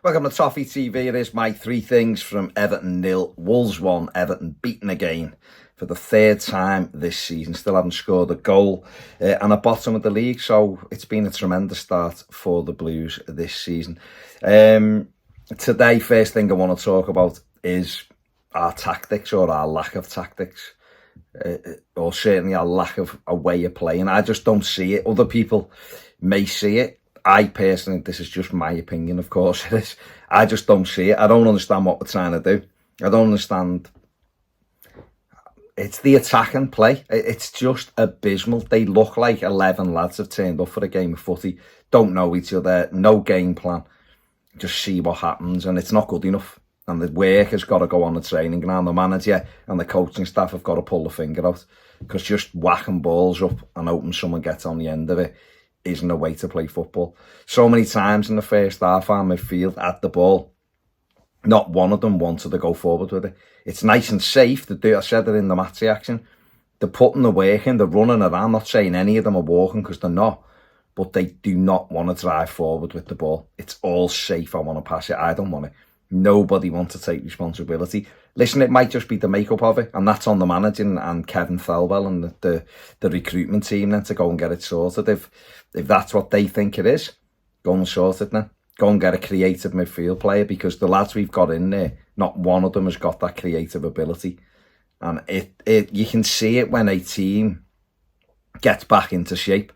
Welcome to Toffee TV. It is my three things from Everton 0, Wolves 1, Everton beaten again for the third time this season. Still haven't scored a goal and at bottom of the league. So it's been a tremendous start for the Blues this season. Today, first thing I want to talk about is our tactics or our lack of tactics. Or certainly our lack of a way of playing. I just don't see it. Other people may see it. I personally, this is just my opinion, of course it is. I just don't see it. I don't understand what we're trying to do. I don't understand. It's the attacking play. It's just abysmal. They look like 11 lads have turned up for a game of footy, don't know each other, no game plan, just see what happens, and it's not good enough. And the work has got to go on the training ground. The manager and the coaching staff have got to pull the finger out, because just whacking balls up and hoping someone gets on the end of it isn't a way to play football. So many times in the first half, our midfield at the ball, not one of them wanted to go forward with it. It's nice and safe to do. I said it in the match reaction. They're putting the work in, they're running around. I'm not saying any of them are walking, because they're not, but they do not want to drive forward with the ball. It's all safe. I want to pass it. I don't want it. Nobody wants to take responsibility. Listen, it might just be the makeup of it, and that's on the manager and Kevin Thelwell and the recruitment team then to go and get it sorted. If that's what they think it is, go and sort it then. Go and get a creative midfield player, because the lads we've got in there, not one of them has got that creative ability. And you can see it when a team gets back into shape.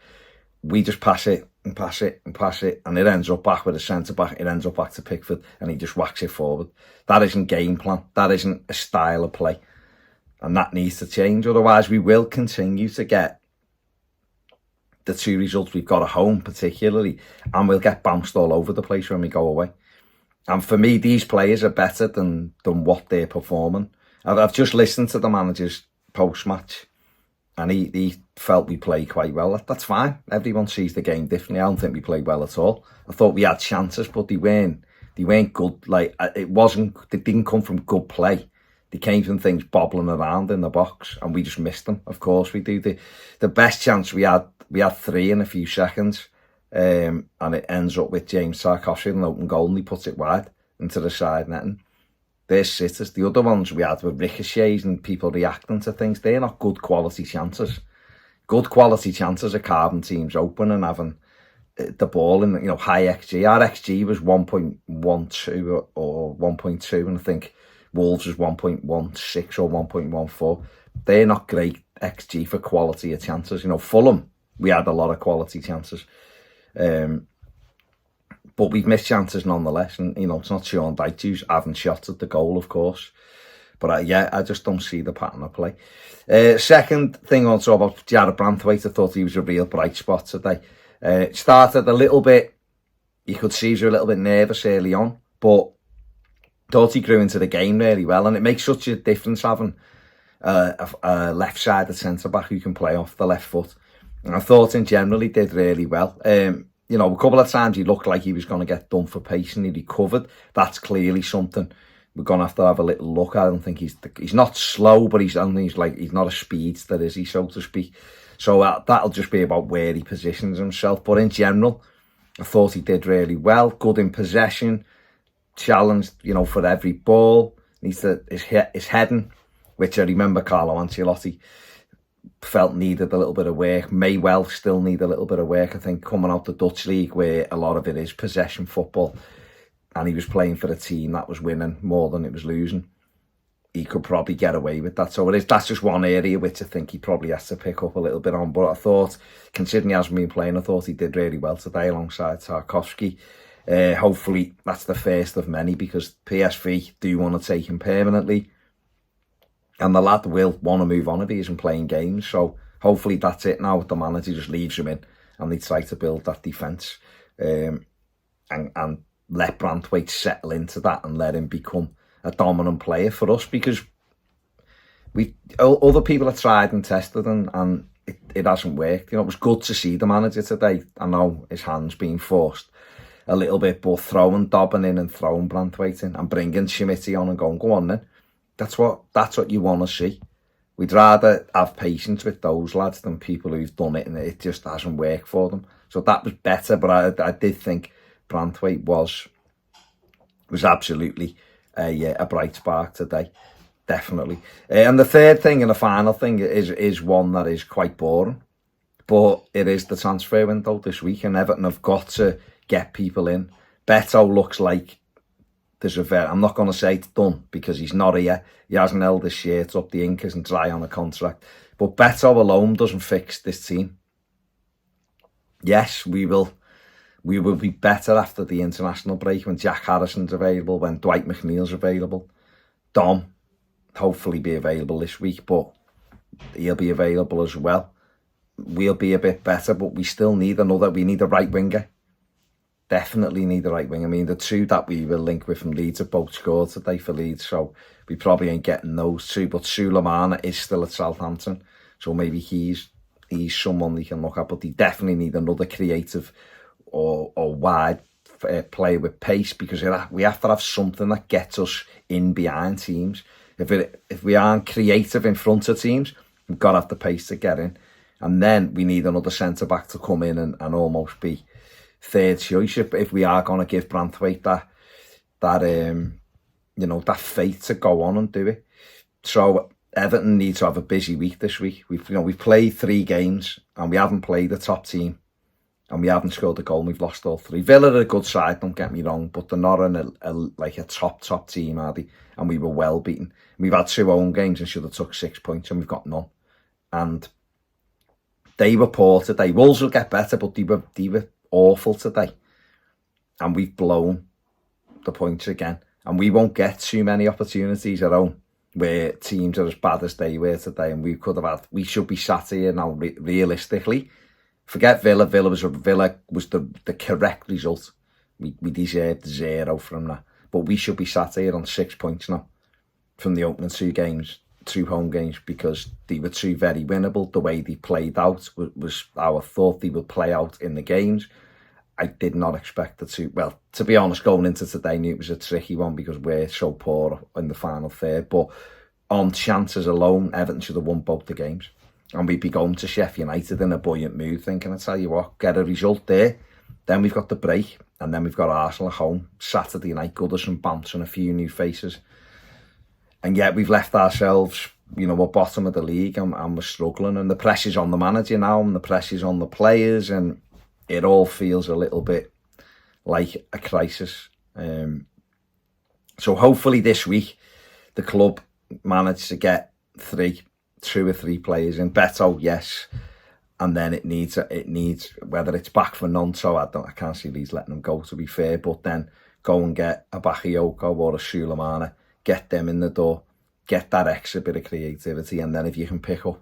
We just pass it and pass it and pass it, and it ends up back with a centre-back. It ends up back to Pickford, and he just whacks it forward. That isn't game plan. That isn't a style of play. And that needs to change. Otherwise, we will continue to get the two results we've got at home, particularly, and we'll get bounced all over the place when we go away. And for me, these players are better than what they're performing. I've just listened to the manager's post-match, and he felt we played quite well. That's fine. Everyone sees the game differently. I don't think we played well at all. I thought we had chances, but they weren't good. Like, they didn't come from good play. They came from things bobbling around in the box, and we just missed them. Of course we do. The best chance we had three in a few seconds, and it ends up with James Tarkowski an open goal, and he puts it wide into the side netting. They're sitters. The other ones we had were ricochets and people reacting to things. They're not good quality chances. Good quality chances are carving teams open and having the ball in, high XG. Our XG was 1.12 or 1.2, and I think Wolves was 1.16 or 1.14. They're not great XG for quality of chances. Fulham, we had a lot of quality chances. But we've missed chances nonetheless, and it's not Sean Dyche who's having shots at the goal, of course. But I just don't see the pattern of play. Second thing also about Jarrad Branthwaite, I thought he was a real bright spot today. Started a little bit, you could see he was a little bit nervous early on, but thought he grew into the game really well, and it makes such a difference having a left-sided centre-back who can play off the left foot. And I thought in general he did really well. A couple of times he looked like he was going to get done for pace, and he recovered. That's clearly something we're going to have a little look at. I don't think he's not slow, but he's not a speedster, is he, so to speak. So that'll just be about where he positions himself. But in general, I thought he did really well. Good in possession, challenged, for every ball. His heading, which I remember Carlo Ancelotti felt needed a little bit of work. May well still need a little bit of work, I think, coming out the Dutch league, where a lot of it is possession football, and he was playing for a team that was winning more than it was losing. He could probably get away with that. So that's just one area which I think he probably has to pick up a little bit on. But I thought, considering he hasn't been playing, I thought he did really well today alongside Tarkowski. Hopefully that's the first of many, because PSV do want to take him permanently. And the lad will want to move on if he isn't playing games. So hopefully that's it now. The manager just leaves him in, and they try to build that defence and let Branthwaite settle into that and let him become a dominant player for us, because other people have tried and tested and it hasn't worked. It was good to see the manager today. I know his hand's being forced a little bit, but throwing Dobbin in and throwing Branthwaite in and bringing Schmidt on and going, go on then. That's what you want to see. We'd rather have patience with those lads than people who've done it and it just hasn't worked for them. So that was better, but I did think Branthwaite was was absolutely a bright spark today, definitely. And the third thing and the final thing is one that is quite boring, but it is the transfer window this week, and Everton have got to get people in. Beto looks like there's I'm not going to say it's done because he's not here. He hasn't held his shirt up, the ink isn't dry on a contract. But Beto alone doesn't fix this team. Yes, we will be better after the international break when Jack Harrison's available, when Dwight McNeil's available. Dom, hopefully be available this week, but he'll be available as well. We'll be a bit better, but we still need we need a right winger. Definitely need a right winger. I mean, the two that we will link with from Leeds have both scored today for Leeds, so we probably ain't getting those two. But Sulemana is still at Southampton, so maybe he's someone they can look at. But they definitely need another creative or wide player with pace, because we have to have something that gets us in behind teams. If we aren't creative in front of teams, we've got to have the pace to get in. And then we need another centre-back to come in and almost be third choice if we are going to give Brandao that faith to go on and do it. So Everton need to have a busy week this week. We've played 3 games and we haven't played the top team, and we haven't scored a goal, and we've lost all 3. Villa are a good side, don't get me wrong, but they're not a top team, are they? And we were well beaten. We've had 2 home games and should have took 6 points, and we've got none. And they were poor today. Wolves will get better, but they were awful today. And we've blown the points again. And we won't get too many opportunities at home where teams are as bad as they were today. And we should be sat here now realistically. Forget Villa. Villa was the correct result. We deserved 0 from that. But we should be sat here on 6 points now from the opening 2 home games, because they were 2 very winnable. The way they played out was how I thought they would play out in the games. I did not expect the 2. Well, to be honest, going into today, I knew it was a tricky one because we're so poor in the final third. But on chances alone, Everton should have won both the games. And we'd be going to Sheffield United in a buoyant mood, thinking, I tell you what, get a result there. Then we've got the break, and then we've got Arsenal at home Saturday night. Goodison bounce and a few new faces. And yet we've left ourselves, we're bottom of the league and we're struggling. And the pressure's on the manager now, and the pressure's on the players, and it all feels a little bit like a crisis. So hopefully this week the club managed to get 2 or 3 players in. Beto, yes. And then it needs whether it's back for Nonso, I can't see these letting them go, to be fair, but then go and get a Bakayoko or a Sulemana, get them in the door, get that extra bit of creativity, and then if you can pick up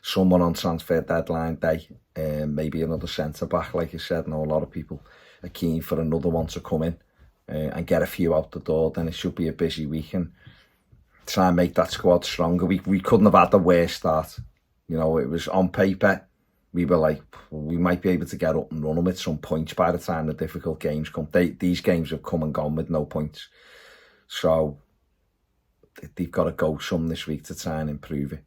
someone on transfer deadline day, maybe another centre-back, like you said, I know a lot of people are keen for another one to come in and get a few out the door, then it should be a busy week and try and make that squad stronger. We couldn't have had the worst start. It was on paper, we were like, we might be able to get up and running with some points by the time the difficult games come. These games have come and gone with no points. So they've got to go some this week to try and improve it.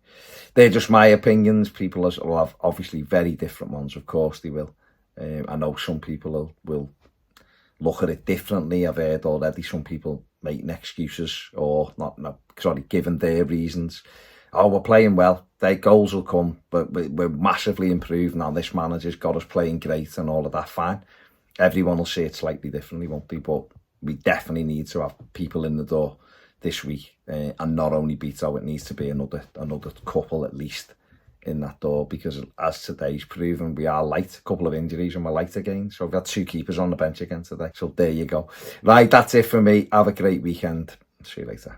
They're just my opinions. People will have obviously very different ones, of course they will. I know some people will look at it differently. I've heard already some people making excuses or giving their reasons. Oh, we're playing well, their goals will come, but we're massively improved now. This manager's got us playing great and all of that. Fine. Everyone will see it slightly differently, won't they? But we definitely need to have people in the door this week, and not only Beto, it needs to be another couple at least in that door, because as today's proven, we are light. A couple of injuries and we're light again. So we've got 2 keepers on the bench again today. So there you go. Right, that's it for me. Have a great weekend. See you later.